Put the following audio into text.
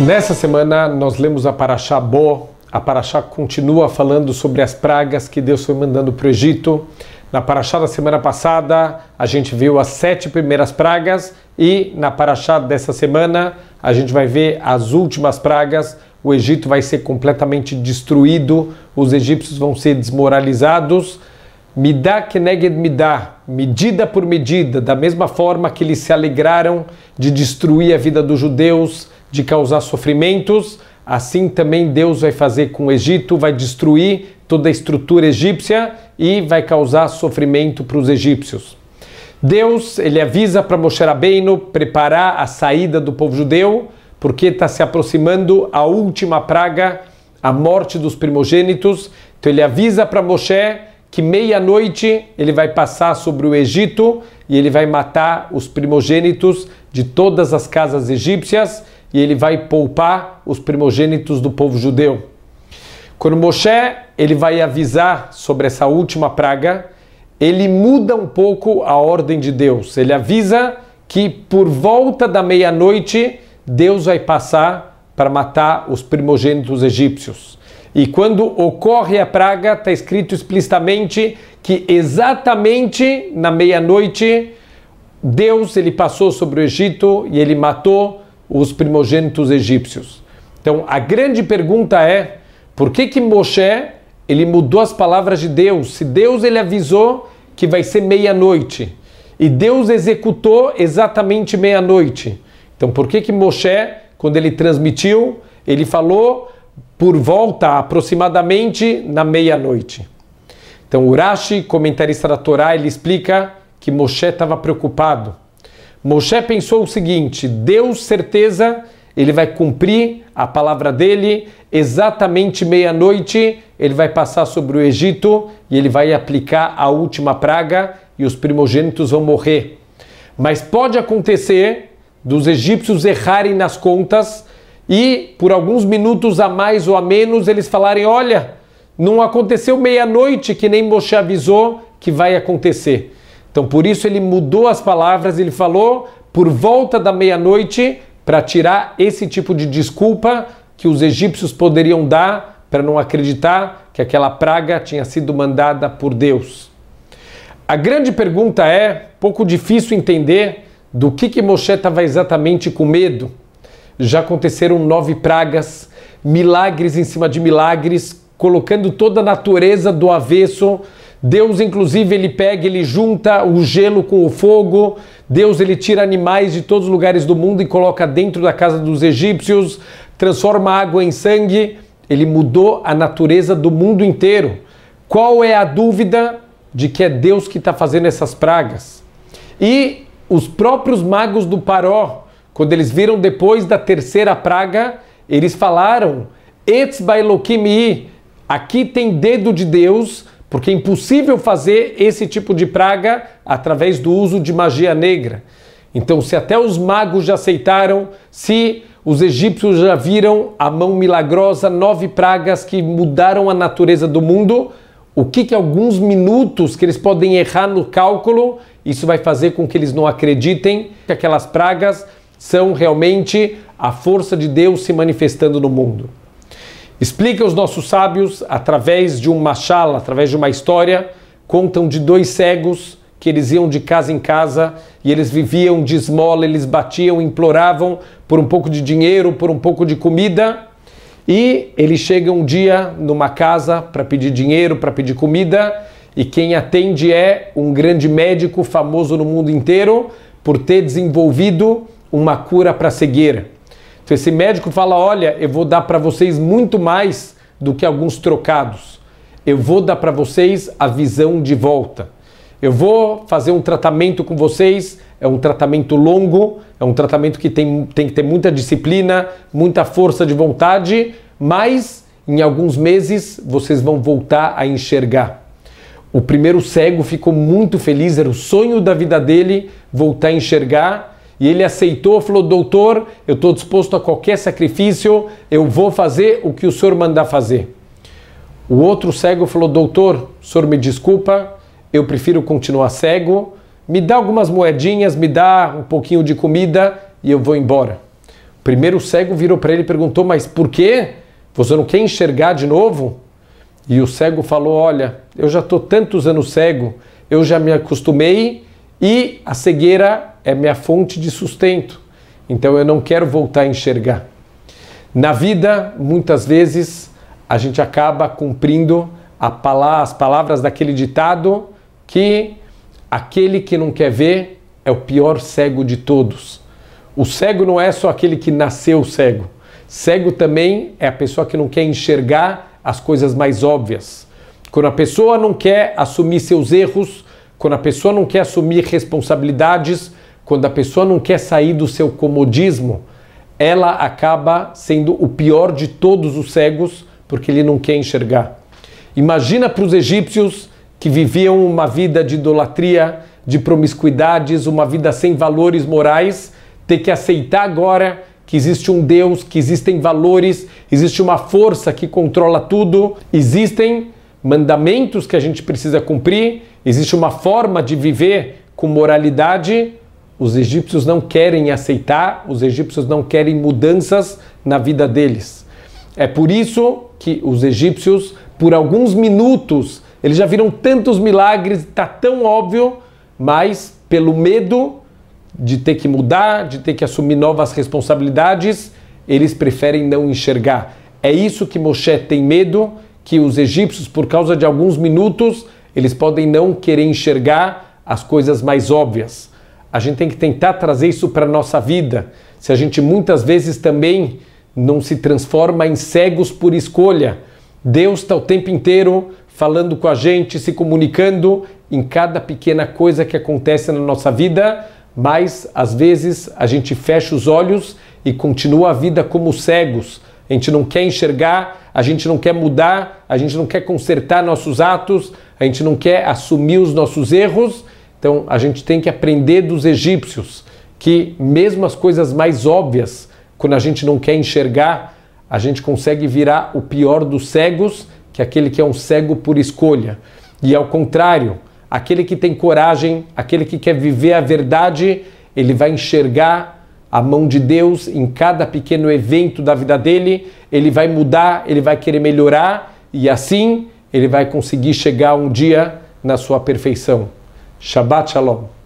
Nessa semana nós lemos a Parashá Bo. A Parashá continua falando sobre as pragas que Deus foi mandando para o Egito. Na Parashá da semana passada a gente viu as 7 primeiras pragas e na Parashá dessa semana a gente vai ver as últimas pragas. O Egito vai ser completamente destruído, os egípcios vão ser desmoralizados. Midah keneged midah, medida por medida, da mesma forma que eles se alegraram de destruir a vida dos judeus, de causar sofrimentos, assim também Deus vai fazer com o Egito, vai destruir toda a estrutura egípcia e vai causar sofrimento para os egípcios. Deus, ele avisa para Moshe Rabbeinu preparar a saída do povo judeu, porque está se aproximando a última praga, a morte dos primogênitos. Então ele avisa para Moshe que meia-noite ele vai passar sobre o Egito e ele vai matar os primogênitos de todas as casas egípcias e ele vai poupar os primogênitos do povo judeu. Quando Moshe ele vai avisar sobre essa última praga, ele muda um pouco a ordem de Deus. Ele avisa que por volta da meia-noite Deus vai passar para matar os primogênitos egípcios. E quando ocorre a praga, está escrito explicitamente que exatamente na meia-noite Deus ele passou sobre o Egito e ele matou os primogênitos egípcios. Então a grande pergunta é, por que Moshe ele mudou as palavras de Deus? Se Deus ele avisou que vai ser meia-noite e Deus executou exatamente meia-noite, então por que Moshe, quando ele transmitiu, ele falou por volta aproximadamente na meia-noite? Então o Rashi, comentarista da Torá, ele explica que Moshe estava preocupado. Moshe pensou o seguinte: Deus, certeza, ele vai cumprir a palavra dele, exatamente meia-noite ele vai passar sobre o Egito e ele vai aplicar a última praga e os primogênitos vão morrer. Mas pode acontecer dos egípcios errarem nas contas e por alguns minutos a mais ou a menos eles falarem: olha, não aconteceu meia-noite que nem Moshe avisou que vai acontecer. Então por isso ele mudou as palavras, ele falou por volta da meia-noite para tirar esse tipo de desculpa que os egípcios poderiam dar para não acreditar que aquela praga tinha sido mandada por Deus. A grande pergunta é, pouco difícil entender do que Moshe estava exatamente com medo. Já aconteceram 9 pragas, milagres em cima de milagres, colocando toda a natureza do avesso. Deus, inclusive, ele pega, ele junta o gelo com o fogo. Deus, ele tira animais de todos os lugares do mundo e coloca dentro da casa dos egípcios, transforma água em sangue. Ele mudou a natureza do mundo inteiro. Qual é a dúvida de que é Deus que está fazendo essas pragas? E os próprios magos do Paró, quando eles viram depois da terceira praga, eles falaram: Etzba Elokim hi, aqui tem dedo de Deus, porque é impossível fazer esse tipo de praga através do uso de magia negra. Então, se até os magos já aceitaram, se os egípcios já viram a mão milagrosa, 9 pragas que mudaram a natureza do mundo, o que alguns minutos que eles podem errar no cálculo, isso vai fazer com que eles não acreditem que aquelas pragas são realmente a força de Deus se manifestando no mundo. Explica os nossos sábios, através de um mashal, através de uma história, contam de 2 cegos que eles iam de casa em casa e eles viviam de esmola, eles batiam, imploravam por um pouco de dinheiro, por um pouco de comida, e eles chegam um dia numa casa para pedir dinheiro, para pedir comida, e quem atende é um grande médico famoso no mundo inteiro por ter desenvolvido uma cura para cegueira. Então esse médico fala: olha, eu vou dar para vocês muito mais do que alguns trocados. Eu vou dar para vocês a visão de volta. Eu vou fazer um tratamento com vocês, é um tratamento longo, é um tratamento que tem que ter muita disciplina, muita força de vontade, mas em alguns meses vocês vão voltar a enxergar. O primeiro cego ficou muito feliz, era o sonho da vida dele voltar a enxergar, e ele aceitou, falou: doutor, eu estou disposto a qualquer sacrifício, eu vou fazer o que o senhor mandar fazer. O outro cego falou: doutor, o senhor me desculpa, eu prefiro continuar cego, me dá algumas moedinhas, me dá um pouquinho de comida e eu vou embora. Primeiro o cego virou para ele e perguntou, mas por quê? Você não quer enxergar de novo? E o cego falou, olha, eu já estou tantos anos cego, eu já me acostumei e a cegueira é minha fonte de sustento. Então eu não quero voltar a enxergar. Na vida, muitas vezes, a gente acaba cumprindo as palavras daquele ditado que aquele que não quer ver é o pior cego de todos. O cego não é só aquele que nasceu cego. Cego também é a pessoa que não quer enxergar as coisas mais óbvias. Quando a pessoa não quer assumir seus erros, quando a pessoa não quer assumir responsabilidades, quando a pessoa não quer sair do seu comodismo, ela acaba sendo o pior de todos os cegos, porque ele não quer enxergar. Imagina para os egípcios que viviam uma vida de idolatria, de promiscuidades, uma vida sem valores morais, ter que aceitar agora que existe um Deus, que existem valores, existe uma força que controla tudo, existem mandamentos que a gente precisa cumprir, existe uma forma de viver com moralidade. Os egípcios não querem aceitar, os egípcios não querem mudanças na vida deles. É por isso que os egípcios, por alguns minutos, eles já viram tantos milagres, está tão óbvio, mas pelo medo de ter que mudar, de ter que assumir novas responsabilidades, eles preferem não enxergar. É isso que Moshe tem medo, que os egípcios, por causa de alguns minutos, eles podem não querer enxergar as coisas mais óbvias. A gente tem que tentar trazer isso para a nossa vida. Se a gente muitas vezes também não se transforma em cegos por escolha. Deus está o tempo inteiro falando com a gente, se comunicando em cada pequena coisa que acontece na nossa vida, mas às vezes a gente fecha os olhos e continua a vida como cegos. A gente não quer enxergar, a gente não quer mudar, a gente não quer consertar nossos atos, a gente não quer assumir os nossos erros. Então a gente tem que aprender dos egípcios que mesmo as coisas mais óbvias, quando a gente não quer enxergar, a gente consegue virar o pior dos cegos, que é aquele que é um cego por escolha. E ao contrário, aquele que tem coragem, aquele que quer viver a verdade, ele vai enxergar a mão de Deus em cada pequeno evento da vida dele, ele vai mudar, ele vai querer melhorar e assim ele vai conseguir chegar um dia na sua perfeição. Shabbat Shalom.